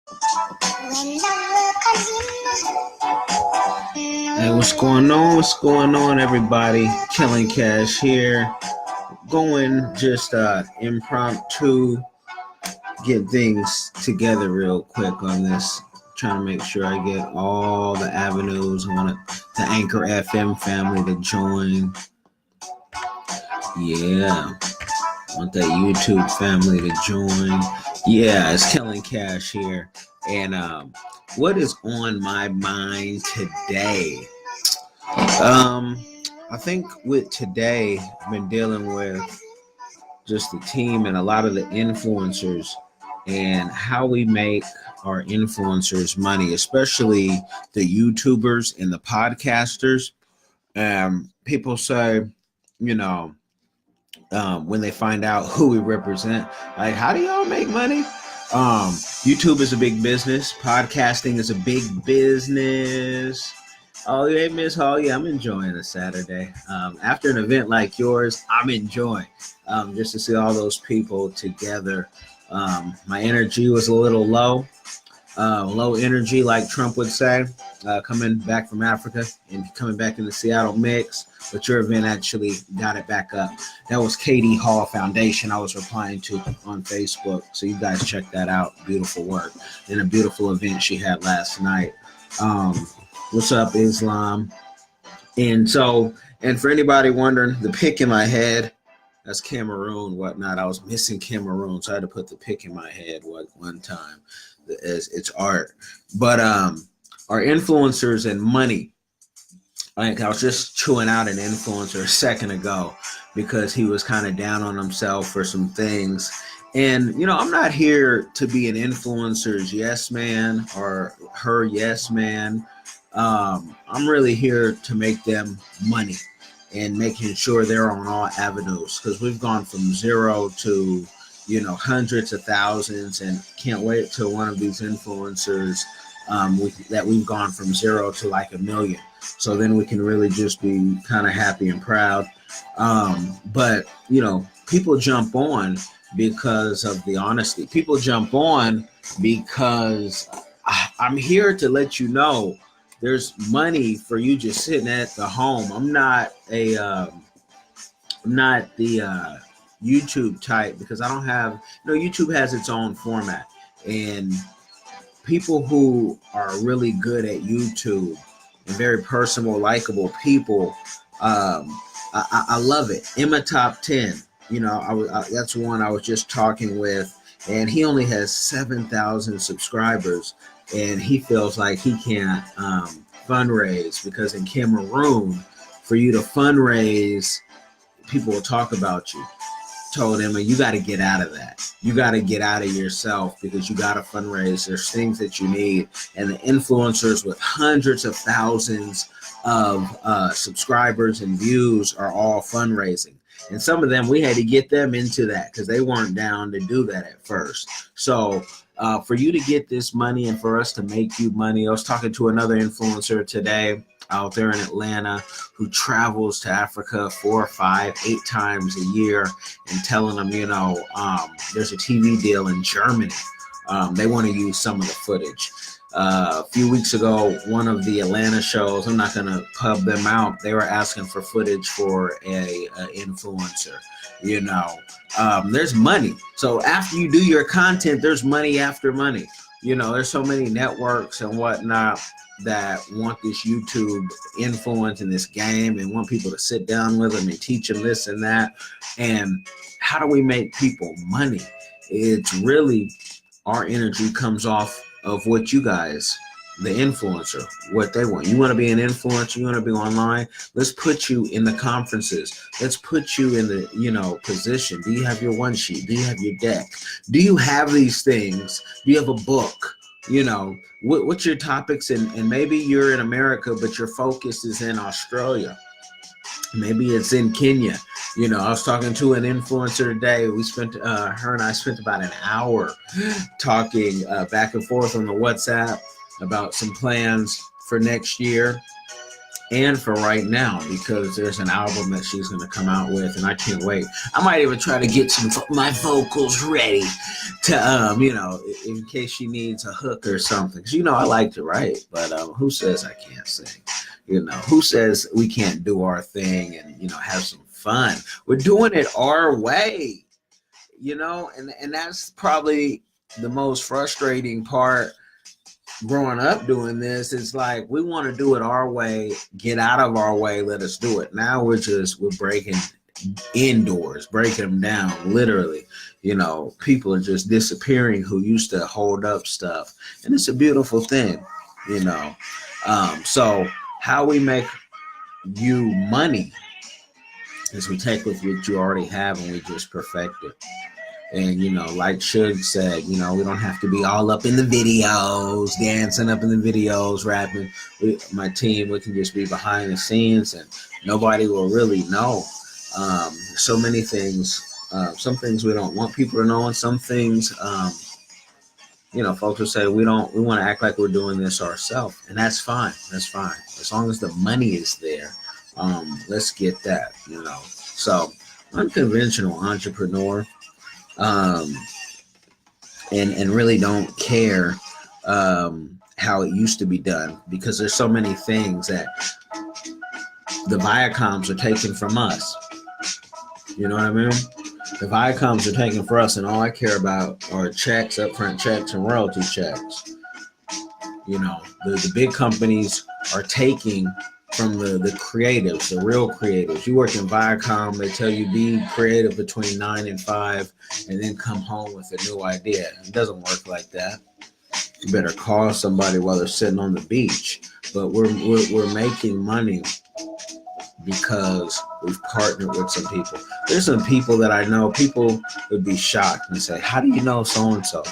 Hey, what's going on? What's going on, everybody? Killing Cash here. Going just impromptu, get things together real quick on this. Trying to make sure I get all the avenues. I want the Anchor FM family to join. Yeah. I want that YouTube family to join. Yeah, it's Killing Cash here. And what is on my mind today? I think with today, I've been dealing with just the team and a lot of the influencers and how we make our influencers money, especially the YouTubers and the podcasters. People say, you know, when they find out who we represent, like, how do y'all make money? YouTube is a big business. Podcasting is a big business. Oh, yeah, Miss Hall. Yeah, I'm enjoying a Saturday. After an event like yours, I'm enjoying just to see all those people together. My energy was a little low energy, like Trump would say, coming back from Africa and coming back in the Seattle mix. But your event actually got it back up. That was Katie Hall Foundation I was replying to on Facebook. So you guys check that out. Beautiful work. And a beautiful event she had last night. What's up, Islam? And for anybody wondering, the pick in my head, that's Cameroon, whatnot. I was missing Cameroon, so I had to put the pick in my head one time. It's art. But our influencers and money. Like, I was just chewing out an influencer a second ago because he was kind of down on himself for some things. And, I'm not here to be an influencer's yes man or her yes man. I'm really here to make them money and making sure they're on all avenues, because we've gone from zero to, hundreds of thousands, and can't wait till one of these influencers that we've gone from zero to like 1 million. So then we can really just be kind of happy and proud. But, people jump on because of the honesty. People jump on because I'm here to let you know there's money for you just sitting at the home. I'm not the YouTube type, because I don't have, YouTube has its own format, and people who are really good at YouTube and very personable, likable people, I love it. Emma Top 10, that's one I was just talking with, and he only has 7,000 subscribers, and he feels like he can't fundraise, because in Cameroon, for you to fundraise, people will talk about you. Told him, you got to get out of that. You got to get out of yourself, because you got to fundraise. There's things that you need. And the influencers with hundreds of thousands of subscribers and views are all fundraising. And some of them, we had to get them into that because they weren't down to do that at first. So for you to get this money and for us to make you money, I was talking to another influencer today out there in Atlanta who travels to Africa 4, 5, 8 times a year, and telling them, there's a TV deal in Germany. They want to use some of the footage. A few weeks ago, one of the Atlanta shows, I'm not going to pub them out, they were asking for footage for a influencer. There's money. So after you do your content, there's money after money. There's so many networks and whatnot that want this YouTube influence in this game and want people to sit down with them and teach them this and that. And how do we make people money? It's really, our energy comes off of what you guys, the influencer, what they want. You want to be an influencer, you want to be online, let's put you in the conferences. Let's put you in the, position. Do you have your one sheet? Do you have your deck? Do you have these things? Do you have a book? What's your topics? And maybe you're in America, but your focus is in Australia. Maybe it's in Kenya. I was talking to an influencer today. We spent, her and I spent about an hour talking back and forth on the WhatsApp about some plans for next year. and for right now, because there's an album that she's going to come out with, and I can't wait. I might even try to get my vocals ready to, in case she needs a hook or something. Because, I like to write, but who says I can't sing? Who says we can't do our thing and, have some fun? We're doing it our way, and that's probably the most frustrating part growing up doing this. Is like, we want to do it our way, get out of our way, let us do it. Now we're breaking indoors, breaking them down, literally. People are just disappearing who used to hold up stuff, and it's a beautiful thing. So how we make you money is we take what you already have and we just perfect it. And, like Suge said, we don't have to be all up in the videos, dancing up in the videos, rapping. My team, we can just be behind the scenes and nobody will really know. So many things, some things we don't want people to know, and some things, folks will say, we want to act like we're doing this ourselves. And that's fine. That's fine. As long as the money is there, let's get that, So, unconventional entrepreneur. And really don't care how it used to be done, because there's so many things that the Viacoms are taking from us. You know what I mean? The Viacoms are taking for us, and all I care about are checks, upfront checks, and royalty checks. The big companies are taking from the creatives, the real creatives. You work in Viacom, they tell you be creative between 9 and 5 and then come home with a new idea. It doesn't work like that. You better call somebody while they're sitting on the beach. But we're making money because we've partnered with some people. There's some people that I know, people would be shocked and say, how do you know so-and-so?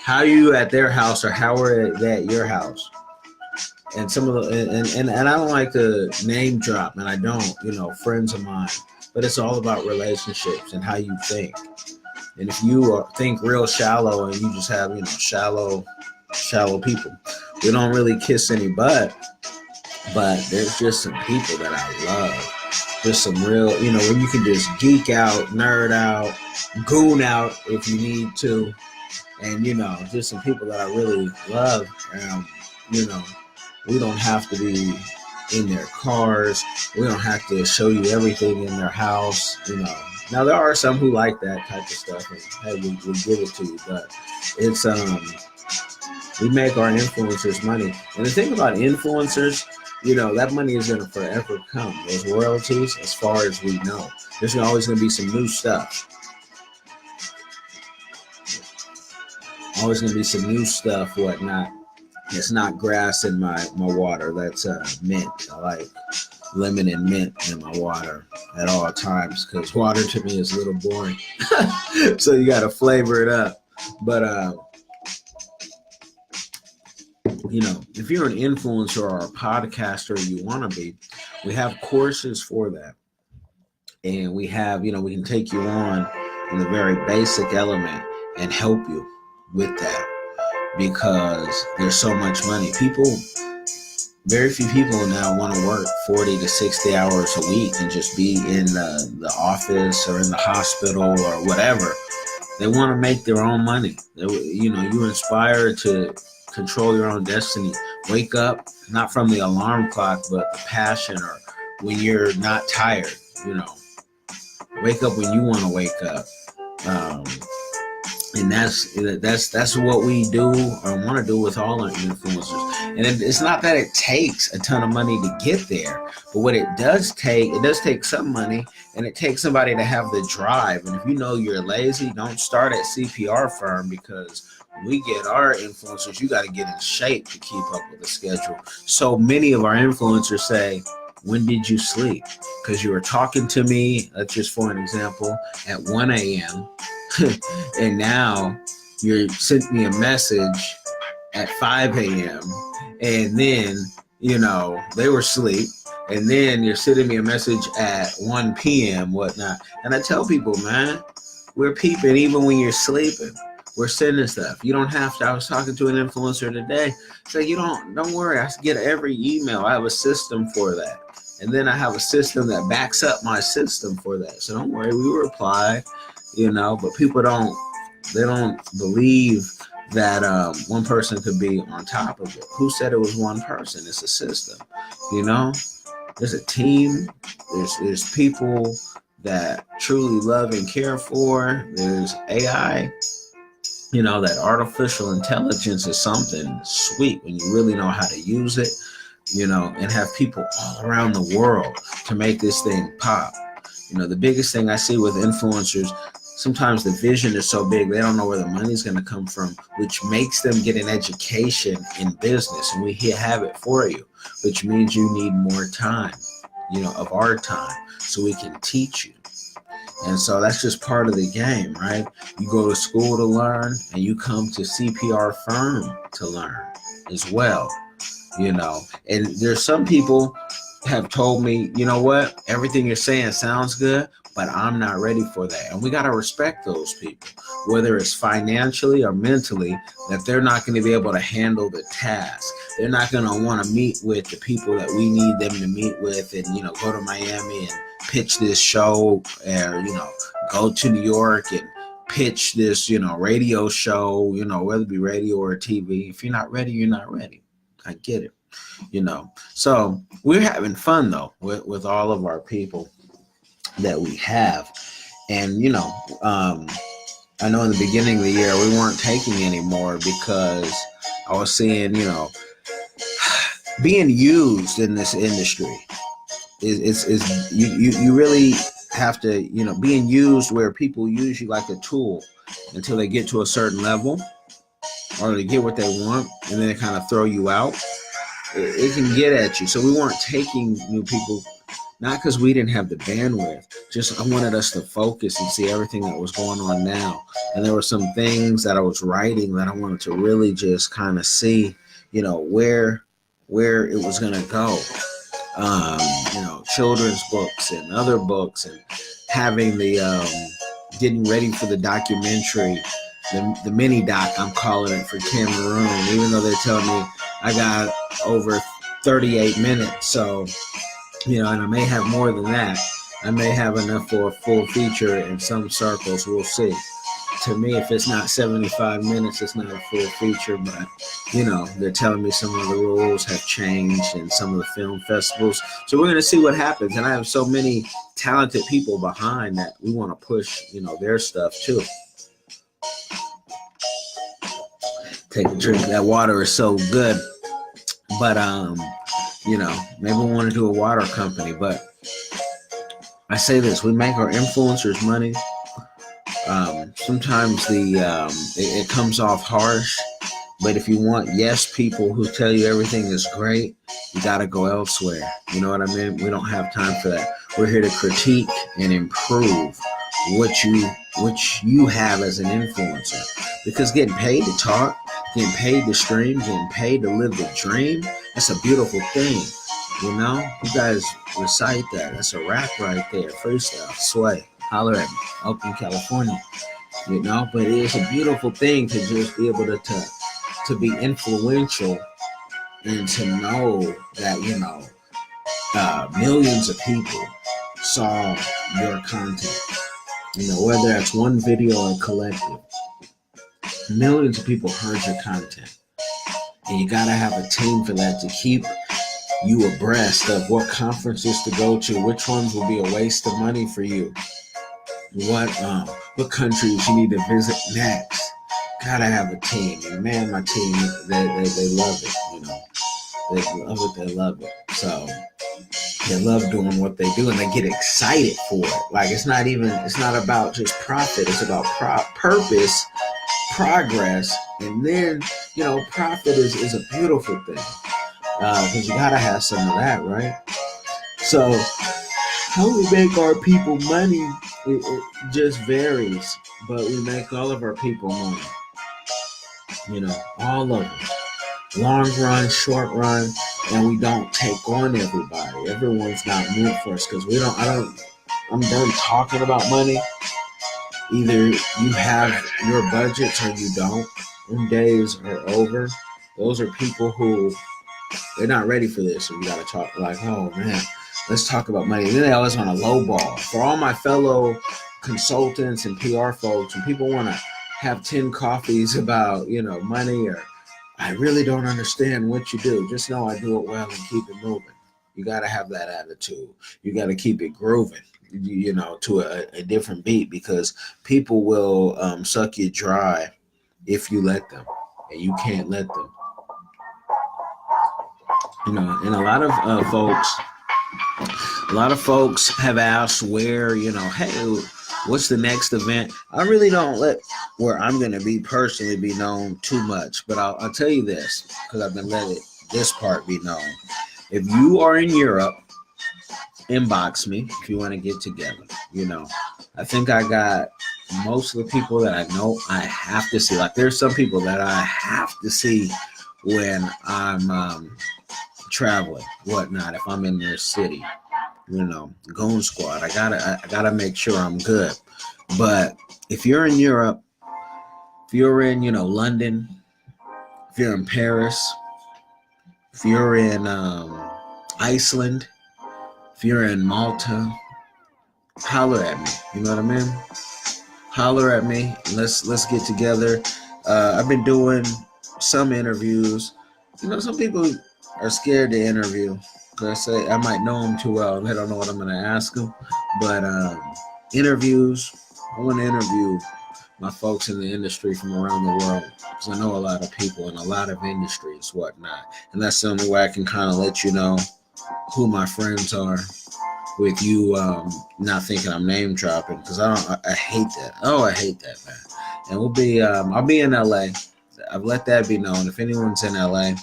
How are you at their house, or how are they at your house? And some of the and I don't like to name drop, and I don't, friends of mine, but it's all about relationships and how you think. And if you think real shallow and you just have, shallow people, we don't really kiss any butt, but there's just some people that I love. Just some real, when you can just geek out, nerd out, goon out if you need to, and just some people that I really love. We don't have to be in their cars. We don't have to show you everything in their house. Now there are some who like that type of stuff, and hey, we give it to you. But it's we make our influencers money. And the thing about influencers, that money is gonna forever come. Those royalties, as far as we know, there's always gonna be some new stuff. Always gonna be some new stuff, whatnot. It's not grass in my water. That's mint. I like lemon and mint in my water at all times, because water to me is a little boring. So you got to flavor it up. But, if you're an influencer or a podcaster, you want to be, we have courses for that. And we have, we can take you on in a very basic element and help you with that. Because there's so much money. Very few people now want to work 40 to 60 hours a week and just be in the office or in the hospital or whatever. They want to make their own money. You're inspired to control your own destiny. Wake up, not from the alarm clock, but the passion, or when you're not tired, Wake up when you want to wake up. And that's what we do or want to do with all our influencers. And it's not that it takes a ton of money to get there, but what it does take some money, and it takes somebody to have the drive. And if you're lazy, don't start at CPR firm, because when we get our influencers, you got to get in shape to keep up with the schedule. So many of our influencers say, when did you sleep? Because you were talking to me, just for an example, at 1 a.m., and now you're sending me a message at 5 a.m. and then, they were asleep, and then you're sending me a message at 1 p.m., whatnot. And I tell people, man, we're peeping even when you're sleeping. We're sending stuff. You don't have to. I was talking to an influencer today. So don't worry. I get every email. I have a system for that. And then I have a system that backs up my system for that. So don't worry, we reply, but people don't believe that one person could be on top of it. Who said it was one person? It's a system, There's a team. There's people that truly love and care for. There's AI. That artificial intelligence is something sweet when you really know how to use it, and have people all around the world to make this thing pop. The biggest thing I see with influencers, sometimes the vision is so big, they don't know where the money's going to come from, which makes them get an education in business. And we have it for you, which means you need more time, of our time, so we can teach you. And so that's just part of the game, right? You go to school to learn, and you come to CPR firm to learn as well, And there's some people have told me, what? Everything you're saying sounds good, but I'm not ready for that. And we got to respect those people, whether it's financially or mentally, that they're not going to be able to handle the task. They're not going to want to meet with the people that we need them to meet with and, go to Miami and pitch this show, or, go to New York and pitch this, radio show, whether it be radio or TV. If you're not ready, you're not ready. I get it, So we're having fun, though, with all of our people that we have. And, I know in the beginning of the year, we weren't taking any more because I was seeing, being used in this industry is you really have to, being used where people use you like a tool until they get to a certain level or they get what they want, and then they kind of throw you out. It can get at you. So we weren't taking new people, not because we didn't have the bandwidth, just I wanted us to focus and see everything that was going on now. And there were some things that I was writing that I wanted to really just kind of see, where it was going to go. Children's books and other books, and having the getting ready for the documentary, the mini doc, I'm calling it, for Cameroon, even though they're telling me I got over 38 minutes. So, and I may have more than that. I may have enough for a full feature in some circles. We'll see. To me, if it's not 75 minutes, it's not a full feature. But, they're telling me some of the rules have changed in some of the film festivals. So we're going to see what happens. And I have so many talented people behind that we want to push, their stuff too. Take a drink. That water is so good. But, maybe we want to do a water company. But I say this, we make our influencers money. Sometimes it comes off harsh, but if you want yes people who tell you everything is great, you got to go elsewhere. You know what I mean? We don't have time for that. We're here to critique and improve what you have as an influencer, because getting paid to talk, getting paid to stream, getting paid to live the dream, that's a beautiful thing. You guys recite that. That's a rap right there. Freestyle, sway. Holler at me, Oakland, California. But it is a beautiful thing to just be able to be influential and to know that, millions of people saw your content. Whether that's one video or collective, millions of people heard your content. And you got to have a team for that to keep you abreast of what conferences to go to, which ones will be a waste of money for you, what countries you need to visit next. Gotta have a team. And man, my team, they love it, They love it. So they love doing what they do, and they get excited for it. Like, it's not about just profit. It's about purpose, progress, and then, profit is a beautiful thing. Because you gotta have some of that, right? So how we make our people money, it just varies, but we make all of our people money. All of them. Long run, short run, and we don't take on everybody. Everyone's not meant for us, because I'm done talking about money. Either you have your budgets or you don't. Them days are over. Those are people who they're not ready for this. So we got to talk like, oh man, let's talk about money. And then they always want to lowball. For all my fellow consultants and PR folks, and people want to have 10 coffees about, money, or I really don't understand what you do. Just know I do it well and keep it moving. You got to have that attitude. You got to keep it grooving, to a different beat, because people will suck you dry if you let them, and you can't let them. And a lot of folks have asked where, hey, what's the next event? I really don't let where I'm going to be personally be known too much, but I'll tell you this, because I've been letting this part be known. If you are in Europe, inbox me if you want to get together. I think I got most of the people that I know I have to see. Like, there's some people that I have to see when I'm traveling, whatnot. If I'm in their city, Goon Squad, I gotta make sure I'm good. But if you're in Europe, if you're in London, if you're in Paris, if you're in Iceland, if you're in Malta, holler at me. You know what I mean? Holler at me. Let's get together. I've been doing some interviews. Some people are scared to interview because say I might know them too well and they don't know what I'm going to ask them. But interviews, I want to interview my folks in the industry from around the world, because I know a lot of people in a lot of industries, whatnot. And that's the only way I can kind of let you know who my friends are, with you not thinking I'm name dropping, because I hate that. Oh, I hate that, man. And I'll be in LA. I've let that be known. If anyone's in LA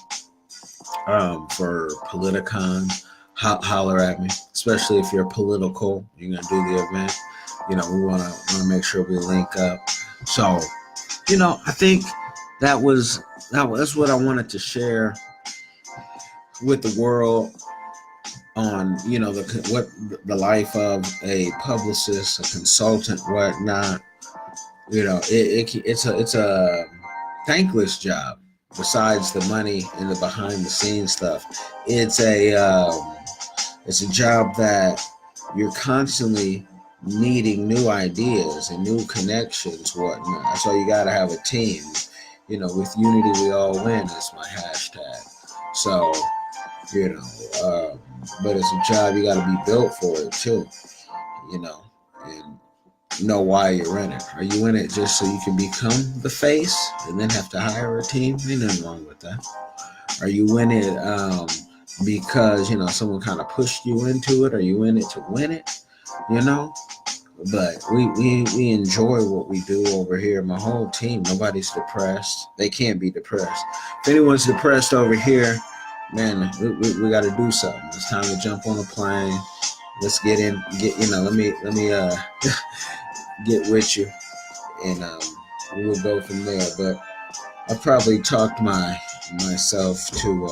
for Politicon, holler at me, especially if you're political, you're gonna do the event. We want to make sure we link up. So, I think that's what I wanted to share with the world on, the life of a publicist, a consultant, whatnot. It's a thankless job. Besides the money and the behind the scenes stuff, it's a job that you're constantly needing new ideas and new connections, whatnot. That's why you got to have a team. With unity we all win is my hashtag. So, but it's a job you got to be built for it too, and know why you're in it. Are you in it just so you can become the face and then have to hire a team? Ain't nothing wrong with that. Are you in it because someone kind of pushed you into it? Are you in it to win it? But we enjoy what we do over here. My whole team, nobody's depressed. They can't be depressed. If anyone's depressed over here, man, we got to do something. It's time to jump on a plane. Let's get let me get with you, and we will go from there. But I probably talked myself to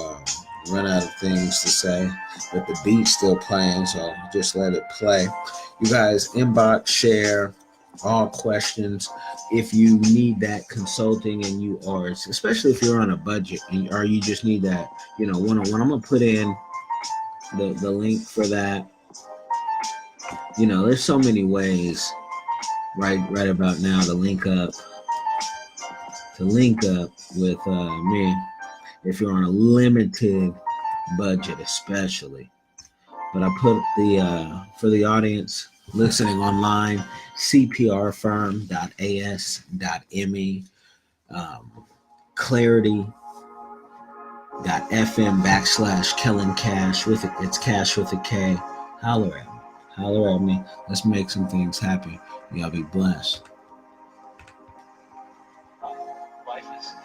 run out of things to say, but the beat's still playing, so just let it play. You guys inbox, share all questions. If you need that consulting and you are, especially if you're on a budget or you just need that, one-on-one, I'm going to put in the link for that. There's so many ways right about now to link up with me if you're on a limited budget, especially. But I put for the audience listening online, cprfirm.as.me, clarity.fm/Kellen Cash it's Cash with a K. Holler at me. Let's make some things happen. Y'all be blessed. Life is